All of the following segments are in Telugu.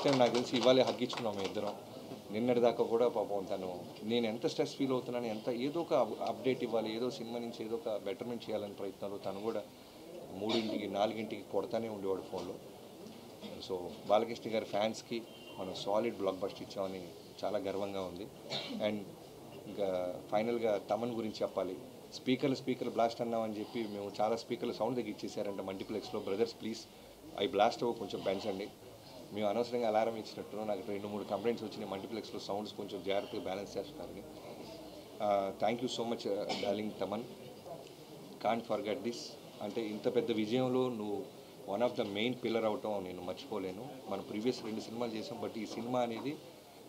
ఫస్ట్ టైం నాకు తెలిసి ఇవాళ హగ్గించుకున్నాం మేము ఇద్దరం. నిన్నటిదాకా కూడా పాపం తను నేను ఎంత స్ట్రెస్ ఫీల్ అవుతున్నాను, ఏదో ఒక అప్డేట్ ఇవ్వాలి, ఏదో సినిమా నుంచి ఏదో ఒక బెటర్మెంట్ చేయాలని ప్రయత్నాలు. తను కూడా 3ంటికి 4ంటికి కొడతానే ఉండేవాడు ఫోన్లో. సో బాలకృష్ణ గారి ఫ్యాన్స్కి మనం సాలిడ్ బ్లాక్ బస్టర్ ఇచ్చామని చాలా గర్వంగా ఉంది. అండ్ ఇంకా ఫైనల్గా తమన్ గురించి చెప్పాలి. స్పీకర్లు బ్లాస్ట్ అన్నామని చెప్పి మేము చాలా స్పీకర్లు సౌండ్ తగ్గించేసారంట మల్టీప్లెక్స్లో. బ్రదర్స్ ప్లీజ్ అవి బ్లాస్ట్ కొంచెం పెంచండి. మేము అనవసరంగా అలారం ఇచ్చినట్టు నాకు 2-3 కంప్లైంట్స్ వచ్చినాయి. మల్టీప్లెక్స్లో సౌండ్స్ కొంచెం జాగ్రత్తగా బ్యాలెన్స్ చేస్తున్నారని. Thank you so much darling Thaman, can't forget this. అంటే ఇంత పెద్ద విజయంలో నువ్వు one of the main pillar అవటం నేను మర్చిపోలేను. మనం ప్రీవియస్ 2 సినిమాలు చేసాం, బట్ ఈ సినిమా అనేది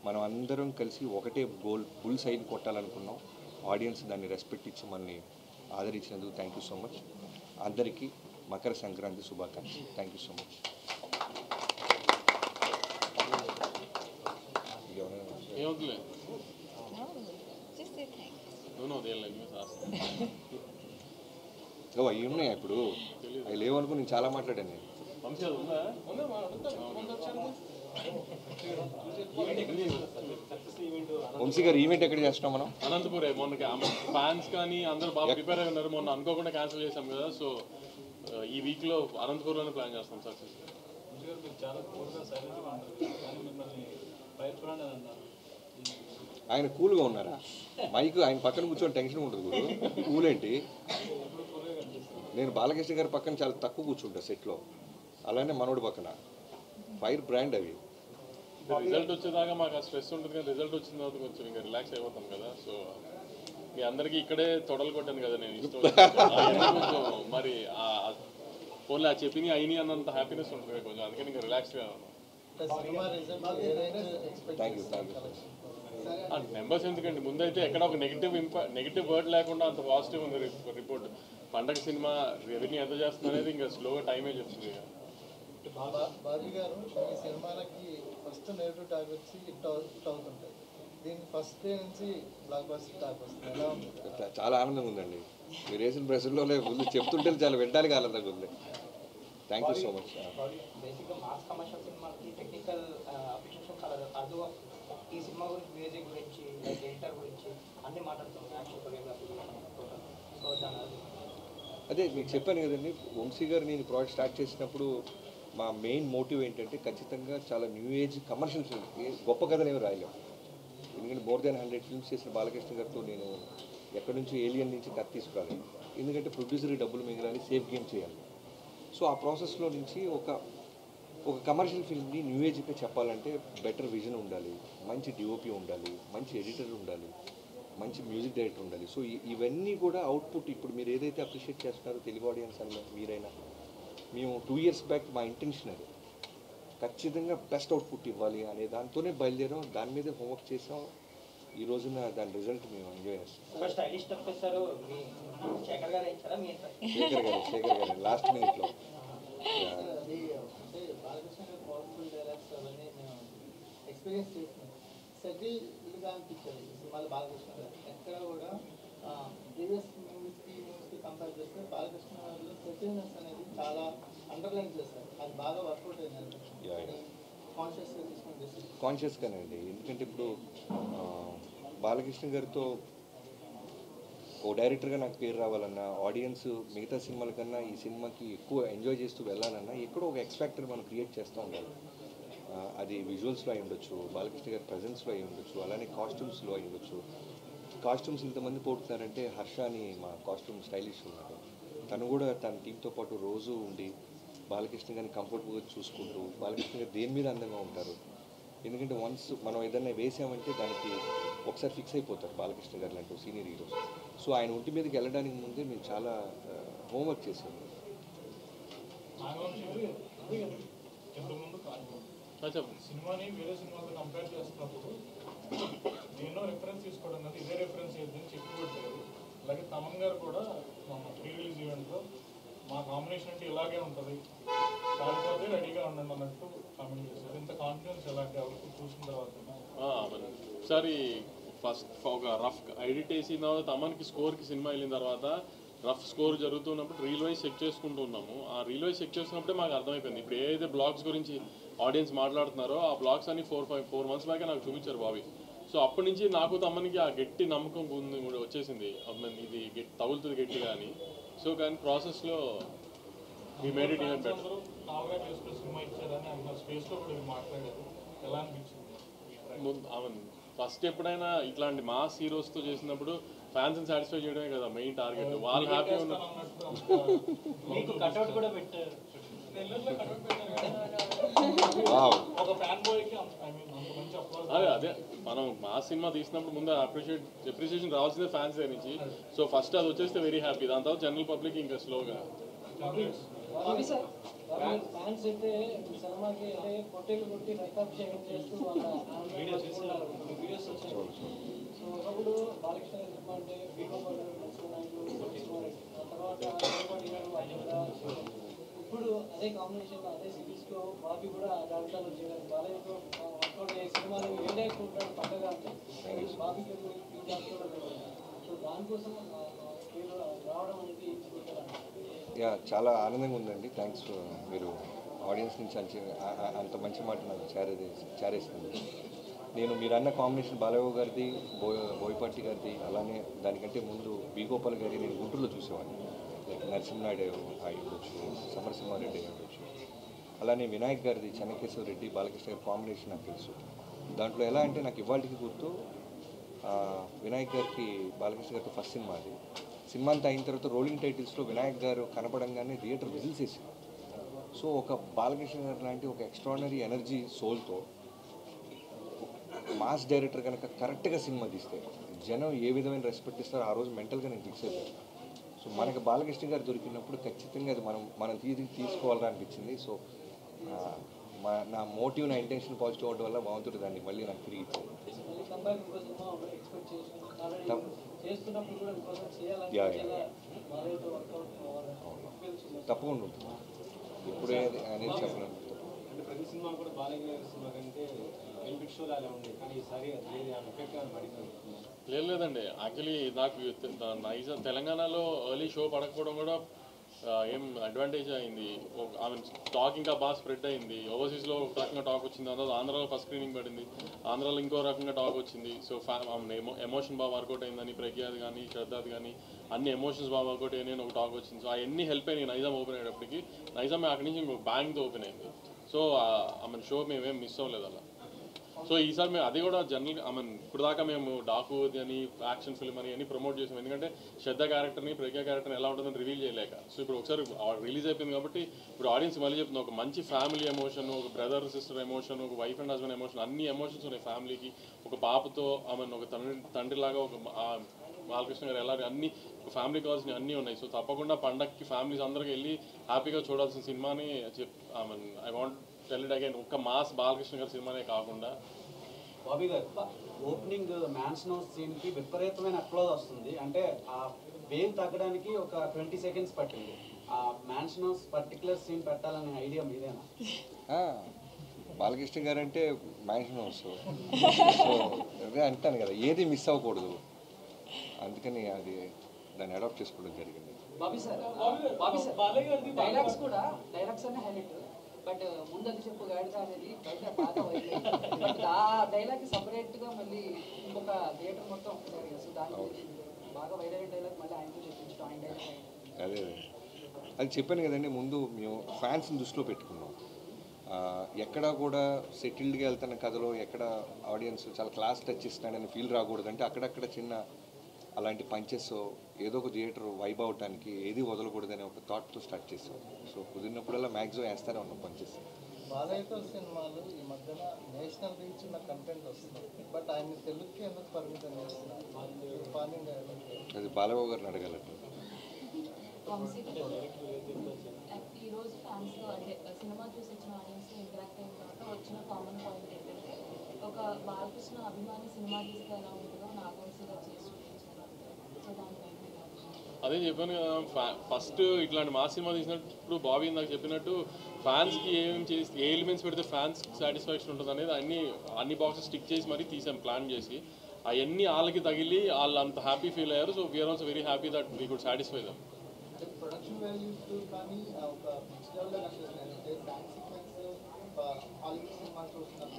మనం అందరం కలిసి ఒకటే గోల్ బుల్ సైన్ కొట్టాలనుకున్నాం. ఆడియన్స్ దాన్ని రెస్పెక్ట్ ఇచ్చి మనల్ని ఆదరించినందుకు థ్యాంక్ యూ సో మచ్. అందరికీ మకర సంక్రాంతి శుభాకాంక్షలు. Thank you so much. అవి ఉన్నాయా ఇప్పుడు? అవి లేవనుకో నేను చాలా మాట్లాడాను. నేను వంశీ గారు ఈవెంట్ ఎక్కడ చేస్తున్నాం మనం? అనంతపురే. మొన్న ఫ్యాన్స్ కానీ అందరూ బాగా ప్రిపేర్ అయి ఉన్నారు. మొన్న అనుకోకుండా క్యాన్సిల్ చేశాం కదా, సో ఈ వీక్లో అనంతపూర్లోనే ప్లాన్ చేస్తాం సక్సెస్. ఆయన కూల్గా ఉన్నారా? మైక్ ఆయన పక్కన కూర్చొని టెన్షన్ ఉంటుంది. కూల్ ఏంటి? నేను బాలకృష్ణ గారి పక్కన చాలా తక్కువ కూర్చుంటా సెట్లో, అలానే మనోడి పక్కన. ఫైర్ బ్రాండ్ అవి. రిజల్ట్ వచ్చేదాకా మాకు ఆ స్ట్రెస్ ఉంటుంది, కానీ రిజల్ట్ వచ్చిన తర్వాత కొంచెం ఇంకా రిలాక్స్ అయిపోతాం కదా. సో మీ అందరికీ ఇక్కడే తొడలు కొట్టాను కదా నేను, ఇష్టం కొంచెం మరి ఓన్లీ ఆ చెప్పిన అయినాయి అన్నంత హ్యాపీనెస్ ఉంటుంది కొంచెం, అందుకని ఇంకా రిలాక్స్గా ఉన్నాం. నెంబర్స్ ఎందుకండి, ముందైతే ఎక్కడ ఒక నెగిటివ్ వర్డ్ లేకుండా అంత పాజిటివ్ ఉంది రిపోర్ట్. పండగ సినిమా రెవెన్యూ ఎంత చేస్తుంది అనేది ఇంకా స్లోగా టైమే చెప్తుంది. బాబీ గారు ఈ సినిమాలకి ఫస్ట్ నెగిటివ్ టాక్ వచ్చి హిట్ అవుతుంటాయి, దీనికి ఫస్ట్ డే నుంచి బ్లాక్ బస్టర్ టాక్ వస్తుంది. ఎలా ఉంది? చాలా ఆనందంగా ఉందండి. మీరు వేసిన ప్రశ్నలో ముందు చెప్తుంటే చాలా వినడానికి ఆనందంగా ఉంది. Thank you so much. బేసిక్గా మాస్ కమర్షియల్ సినిమాకి టెక్నికల్ అప్రిషియేషన్ చాలా అర్థం. ఈ సినిమా గురించి, మ్యూజిక్ గురించి, ఎడిటర్ గురించి అన్నీ మాట్లాడుతున్నాం, యాక్షన్ కొరియోగ్రఫీ టోటల్. సో దాని అదే మీకు చెప్పాను కదండి, వంశీ గారు నేను ప్రాజెక్ట్ స్టార్ట్ చేసినప్పుడు మా మెయిన్ మోటివ్ ఏంటంటే ఖచ్చితంగా చాలా న్యూ ఏజ్ కమర్షియల్ ఫిల్మ్, గొప్ప కథలు ఏమి రాయలేము. ఎందుకంటే మోర్ దెన్ 100 ఫిల్మ్స్ చేసిన బాలకృష్ణ గారితో నేను ఎక్కడి నుంచి ఏలియన్ నుంచి కథ తీసుకురాలేదు. ఎందుకంటే ప్రొడ్యూసర్కి డబ్బులు మిగలాలి, సేఫ్ గేమ్ చేయాలి. సో ఆ ప్రాసెస్లో నుంచి ఒక కమర్షియల్ ఫిల్మ్ని న్యూ ఏజ్గా చెప్పాలంటే బెటర్ విజన్ ఉండాలి, మంచి డిఓపి ఉండాలి, మంచి ఎడిటర్ ఉండాలి, మంచి మ్యూజిక్ డైరెక్టర్ ఉండాలి. సో ఇవన్నీ కూడా అవుట్పుట్ ఇప్పుడు మీరు ఏదైతే అప్రిషియేట్ చేస్తున్నారో తెలుగు ఆడియన్స్ అన్న మీరైనా, మేము 2 years బ్యాక్ మా ఇంటెన్షన్ అది ఖచ్చితంగా బెస్ట్ అవుట్పుట్ ఇవ్వాలి అనే దాంతోనే బయలుదేరాం, దాని మీదే హోంవర్క్ చేసాం. ఈ రోజున దాని రిజల్ట్ మేము ఎంజాయ్ చేస్తాం. శేఖర్ గారు లాస్ట్ మినిట్లో ఎక్స్పీరియన్స్ చేస్తున్నాం. సెటిల్గా అనిపించాలి ఈ సినిమాలో బాలకృష్ణ గారు. ఎక్కడ కూడా ప్రీవియస్ మూవీస్కి కంపేర్ చేస్తే బాలకృష్ణ గారిలో సెటిల్నెస్ అనేది చాలా అండర్లైన్ చేస్తారు. అది బాగా వర్కౌట్ అయింది. కాన్షియస్గా తీసుకుని కాన్షియస్గానండి. ఎందుకంటే ఇప్పుడు బాలకృష్ణ గారితో ఓ డైరెక్టర్గా నాకు పేరు రావాలన్నా, ఆడియన్స్ మిగతా సినిమాల కన్నా ఈ సినిమాకి ఎక్కువ ఎంజాయ్ చేస్తూ వెళ్ళాలన్నా ఎక్కడో ఒక ఎక్స్‌ఫ్యాక్టర్ మనం క్రియేట్ చేస్తూ ఉండాలి. అది విజువల్స్లో అయి ఉండొచ్చు, బాలకృష్ణ గారి ప్రజెన్స్లో అయి ఉండొచ్చు, అలానే కాస్ట్యూమ్స్లో అయి ఉండొచ్చు. కాస్ట్యూమ్స్ ఇంతమంది పోతున్నారంటే హర్ష అని మా కాస్ట్యూమ్ స్టైలిష్ ఉన్నారు, తను కూడా తన టీంతో పాటు రోజు ఉండి బాలకృష్ణ గారిని కంఫర్టబుల్గా చూసుకుంటూ, బాలకృష్ణ గారు దేని మీద అందంగా ఉంటారు. ఎందుకంటే వన్స్ మనం ఏదైనా వేసామంటే దానికి ఒకసారి ఫిక్స్ అయిపోతారు బాలకృష్ణ గారు లాంటి సీనియర్ హీరోస్. సో ఆయన ఒంటి మీదకి వెళ్ళడానికి ముందే మేము చాలా హోంవర్క్ చేసాము. సినిమాని వేరే సినిమాతో కంపేర్ చేస్తున్నప్పుడు నేను రిఫరెన్స్ తీసుకోవడం కదా, ఇదే రిఫరెన్స్ ఏదని చెప్పి పెట్టారు. అలాగే తమన్ గారు కూడా ప్రీ రిలీజ్ ఈవెంట్లో మా కాంబినేషన్ అంటే ఇలాగే ఉంటుంది, కాకపోతే రెడీగా ఉండండి అన్నట్టు కామెంట్ చేశారు. ఇంత కాన్ఫిడెన్స్ ఎలాంటి ఎవరికి చూసిన తర్వాత? ఒకసారి ఫస్ట్ ఒక రఫ్ ఎడిట్ వేసిన తర్వాత తమన్కి స్కోర్కి సినిమా వెళ్ళిన తర్వాత రఫ్ స్కోర్ జరుగుతున్నప్పుడు రీల్ వైజ్ చెక్ చేసుకుంటూ ఉన్నాము. ఆ రీల్ వైజ్ చెక్ చేస్తున్నప్పుడే మాకు అర్థమైపోయింది ఇప్పుడు ఏదైతే బ్లాగ్స్ గురించి ఆడియన్స్ మాట్లాడుతున్నారో ఆ బ్లాగ్స్ అన్ని 4 months బ్యాకే నాకు చూపించారు బాబీ. సో అప్పటి నుంచి నాకు తమ్మనికి ఆ గట్టి నమ్మకం వచ్చేసింది, ఇది తగులుతుంది గట్టిగా అని. సో కానీ ప్రాసెస్లో we made it even better. First ఎప్పుడైనా ఇట్లాంటి మాస్ హీరోస్తో చేసినప్పుడు ఫ్యాన్స్ని సాటిస్ఫై చేయడమే కదా మెయిన్ టార్గెట్. వాళ్ళు హ్యాపీగా ఉన్నారు. మీకు కట్అవుట్ కూడా పెట్టారు. అదే మనం మా సినిమా తీసినప్పుడు ముందు అప్రిషియేషన్ రావాల్సిందే ఫ్యాన్స్ దగ్గర నుంచి. సో ఫస్ట్ అది వచ్చేస్తే వెరీ హ్యాపీ, దాని తర్వాత జనరల్ పబ్లిక్ ఇంకా స్లోగా. ఫ్యాన్స్ అయితే సినిమాకి అయితే పొట్టేలు కొట్టి రక్తాభిషేకం చేస్తూ వాళ్ళ వీడియోస్ వచ్చాయి. సో ఒకప్పుడు బాలకృష్ణ గారు సినిమా అంటే బీగోపాల్ ఆ తర్వాత ఇప్పుడు అదే కాంబినేషన్లో అదే సిరీస్లో బాబీ కూడా జాబితాలో చేయడానికి బాలయ్యతో వర్కౌట్ అయ్యే సినిమాలు ఏ డైరెక్ట్ ఉంటాడు పక్కగా అంటే బాబీ గారు ఈ జాబితాలో పెట్టారు. సో దానికోసం రావడం అనేది యా చాలా ఆనందంగా ఉందండి. థ్యాంక్స్, మీరు ఆడియన్స్ నుంచి అంత మంచి మాట నాకు చేరేస్తుంది. మీరు అన్న కాంబినేషన్ బాలయ్య గారిది, బోయపాటి గారిది, అలానే దానికంటే ముందు బి గోపాల్ గారి నేను గుంటూరులో చూసేవాడిని. లైక్ నరసింహనాయుడు అయ్యవచ్చు, సమరసింహారెడ్డి అయ్యవచ్చు, అలానే వినాయక్ గారిది చెన్నకేశ్వర రెడ్డి, బాలకృష్ణ గారి కాంబినేషన్ నాకు తెలుసు. దాంట్లో ఎలా అంటే నాకు ఇవాళకి గుర్తు, వినాయక్ గారికి బాలకృష్ణ గారితో ఫస్ట్ సినిమా అది. సినిమా అంతా అయిన తర్వాత రోలింగ్ టైటిల్స్లో వినాయక్ గారు కనపడంగానే థియేటర్ విజిల్స్ వేసింది. సో ఒక బాలకృష్ణ గారు లాంటి ఒక ఎక్స్ట్రాడినరీ ఎనర్జీ సోల్తో మాస్ డైరెక్టర్ కనుక కరెక్ట్గా సినిమా తీస్తే జనం ఏ విధమైన రెస్పెక్ట్ ఇస్తారో ఆ రోజు మెంటల్గా నేను ఫిక్స్ అయిపోయాను. సో మనకి బాలకృష్ణ గారు దొరికినప్పుడు ఖచ్చితంగా అది మనం తీసుకోవాలని అనిపించింది. సో నా మోటివ్, నా ఇంటెన్షన్ పాజిటివ్ అవడం వల్ల బాగుంటుంది, దాన్ని మళ్ళీ నాకు తిరిగి ఇచ్చాను. తప్పకుండా ఉంటుంది. ఇప్పుడే అనేది చెప్పలేను. ప్రతి సినిమా కూడా బాలయ్య గారి సినిమా కంటే బెనిఫిట్ షోలు అలా ఉంది, కానీ ఈసారి లేదండి. యాక్చువల్లీ నాకు తెలంగాణలో ఎర్లీ షో పడకపోవడం కూడా ఏం అడ్వాంటేజ్ అయింది. ఆమె టాక్ ఇంకా బాగా స్ప్రెడ్ అయింది. ఓవర్సీస్లో ఒక రకంగా టాక్ వచ్చింది, అందులో ఆంధ్రాలో ఫస్ట్ స్క్రీనింగ్ పడింది, ఆంధ్రాలో ఇంకో రకంగా టాక్ వచ్చింది. సో ఎమోషన్ బాగా వర్కౌట్ అయిందని ప్రజ్ఞాది కానీ శ్రద్ధాది కానీ అన్ని ఎమోషన్స్ బాగా వర్కౌట్ అయ్యాయని ఒక టాక్ వచ్చింది. సో అవన్నీ హెల్ప్ అయినాయి. నైజాం ఓపెన్ అయ్యేటప్పటికి నైజాం అక్కడి నుంచి ఇంకొక బ్యాంక్తో ఓపెన్ అయింది. సో ఆమె షో మేమేం మిస్ అవ్వలేదు అలా. సో ఈసారి మేము అది కూడా జనరల్గా ఇప్పుడు దాకా మేము డాకు అని యాక్షన్ ఫిల్మ్ అని అన్ని ప్రమోట్ చేసాం, ఎందుకంటే శ్రద్ధ క్యారెక్టర్ని ప్రజ్ఞా క్యారెక్టర్ని ఎలా ఉంటుందని రివీల్ చేయలేక. సో ఇప్పుడు ఒకసారి రిలీజ్ అయిపోయింది కాబట్టి ఇప్పుడు ఆడియన్స్ మళ్ళీ చెప్తుంది, ఒక మంచి ఫ్యామిలీ ఎమోషన్, ఒక బ్రదర్ సిస్టర్ ఎమోషన్, ఒక వైఫ్ అండ్ హస్బెండ్ ఎమోషన్, అన్ని ఎమోషన్స్ ఉన్నాయి ఫ్యామిలీకి. ఒక పాపతో ఒక తండ్రిలాగా ఒక బాలకృష్ణ గారు ఎలా అన్ని ఫ్యామిలీ కావాల్సిన అన్నీ ఉన్నాయి. సో తప్పకుండా పండగకి ఫ్యామిలీస్ అందరికి వెళ్ళి హ్యాపీగా చూడాల్సిన సినిమాని I want tell it again, ఒక్క మాస్ బాలకృష్ణ గారి సినిమానే కాకుండా. బాబీ గారు ఓపెనింగ్ మ్యాన్స్ నో సీన్కి విపరీతమైన అప్లోజ్ వస్తుంది, అంటే ఆ వేవ్ తగ్గడానికి ఒక 20 seconds పట్టింది. ఆ మ్యాన్స్ నోస్ పర్టికులర్ సీన్ పెట్టాలనే ఐడియా మీదేనా? బాలకృష్ణ గారు అంటే మ్యాన్షన్ హౌస్, సో అదే అంటాను కదా, ఏది మిస్ అవ్వకూడదు, అందుకని అది దాన్ని అడాప్ట్ చేసుకోవడం జరిగింది. బాబీ సార్ డైలాగ్స్ అనే హైలైట్, బట్ ముందు అది చెప్పు గాడిద అనేది బయట బాగా వైరల్. బట్ ఆ డైలాగ్ సపరేట్గా మళ్ళీ ఇంకొక థియేటర్ మొత్తం ఒకసారి, సో దాని బాగా వైరల్ డైలాగ్ మళ్ళీ ఆయనతో చెప్పించడం, ఆయన డైలాగ్. అదే అది చెప్పాను కదండి, ముందు మేము ఫ్యాన్స్ని దృష్టిలో పెట్టుకున్నాం. ఎక్కడా కూడా సెటిల్డ్గా వెళ్తున్న కథలో ఎక్కడ ఆడియన్స్ చాలా క్లాస్ టచ్ ఇస్తున్నాడని ఫీల్ రాకూడదు, అంటే అక్కడక్కడ చిన్న అలాంటి పంచెస్ ఏదో ఒక థియేటర్ వైబ్ అవటానికి ఏది వదలకూడదని ఒక థాట్తో స్టార్ట్ చేసాం. సో కుదిరినప్పుడల్లా మ్యాక్సిమం వేస్తూనే ఉన్నాం పంచెస్. బాలయ్యతో సినిమాలు ఈ మధ్యన నేషనల్ రీచ్ ఉన్న కంటెంట్ వస్తుంది, బట్ ఆయన తెలుగుకి ఎందుకు పరిమితం చేస్తున్నారు? అది బాలయ్య గారిని అడగాలండి. ఈరోజు ఫ్యాన్స్తో అంటే సినిమా చూసి వచ్చిన ఆడియన్స్తో ఇంటరాక్ట్ అయిన తర్వాత వచ్చిన కామన్ పాయింట్ ఏంటంటే, ఒక బాలకృష్ణ అభిమాని సినిమా తీస్తే ఎలా ఉంటుందో నాగవంశీగా చేసి చూపించారు. సో దానిపైన అదే చెప్పాను కదా, ఫస్ట్ ఇట్లాంటి మా సినిమా తీసినప్పుడు బాబీ నాకు చెప్పినట్టు ఫ్యాన్స్కి ఏ ఎలిమెంట్స్ పెడితే ఫ్యాన్స్ సాటిస్ఫాక్షన్ ఉంటుంది అనేది అన్ని బాక్సెస్ స్టిక్ చేసి మరీ తీసాం ప్లాన్ చేసి. అవన్నీ వాళ్ళకి తగిలి వాళ్ళు అంత హ్యాపీ ఫీల్ అయ్యారు. So we are also very happy that we could satisfy them. Production values కానీ ఒక నెక్స్ట్ లెవెల్లో కనిపిస్తుంది. డాన్స్ సీక్వెన్స్ హాలీవుడ్ సినిమాలు చూస్తున్నప్పుడు